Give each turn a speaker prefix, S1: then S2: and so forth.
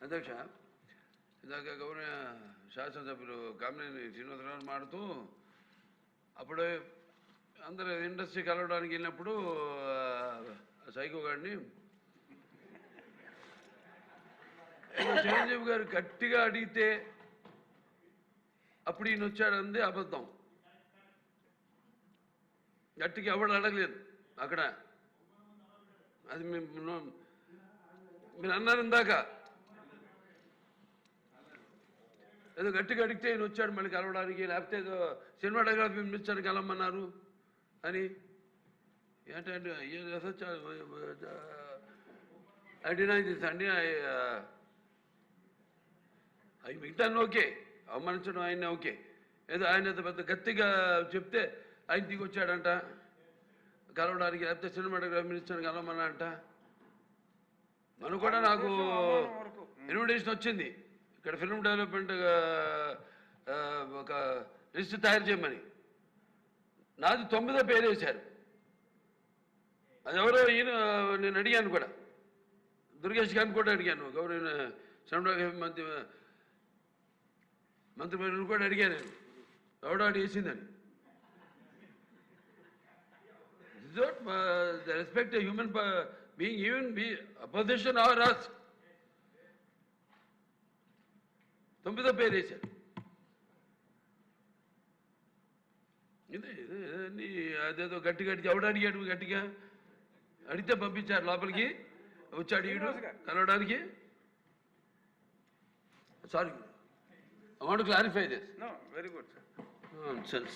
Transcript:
S1: అధ్యక్ష, ఇందాక గౌరవ శాసనసభ్యులు కామినేని శ్రీనివాసరావు మాడుతూ అప్పుడు అందరూ ఇండస్ట్రీ కలవడానికి వెళ్ళినప్పుడు సైకో గారిని చిరంజీవి గారు గట్టిగా అడిగితే అప్పుడు ఈయన వచ్చాడంది అబద్ధం. గట్టిగా ఎవడు అడగలేదు అక్కడ. అది మీరు అన్నారు ఇందాక, ఏదో గట్టిగా అడిగితే ఈయన వచ్చాడు మళ్ళీ కలవడానికి, లేకపోతే ఏదో సినిమాటోగ్రఫీ మినిస్టర్ని కలవమన్నారు అని. ఏంటంటే ఐ డినై దిస్ అండి. అవి మిగతాన్ని ఓకే, అవమానించడం ఆయన ఓకే. ఏదో ఆయన పెద్ద గట్టిగా చెప్తే ఆయన దిగి వచ్చాడంట కలవడానికి, లేకపోతే సినిమాటోగ్రఫీ మినిస్టర్ని కలవమన్నా అంట. మనం కూడా నాకు ఇన్విటేషన్ వచ్చింది ఇక్కడ ఫిల్మ్ డెవలప్మెంట్ ఒక లిస్ట్ తయారు చేయమని. నాది 9వ పేరు వేశారు. అది ఎవరో ఈయన నేను అడిగాను కూడా, దుర్గేష్ గారిని కూడా అడిగాను, గౌరవ సినిమాటోగ్రఫీ మంత్రి కూడా అడిగాను నేను, ఎవడో అడిగేసిందని. The respect a human being, even be opposition or us. 9వ పేరు వేశారు. అదేదో గట్టిగా ఎవడు అడిగాడు, గట్టిగా అడిగితే పంపించారు లోపలికి, వచ్చి అడిగాడు కలవడానికి. Sorry, I want to clarify this.
S2: No, very good, sir.
S1: Nonsense.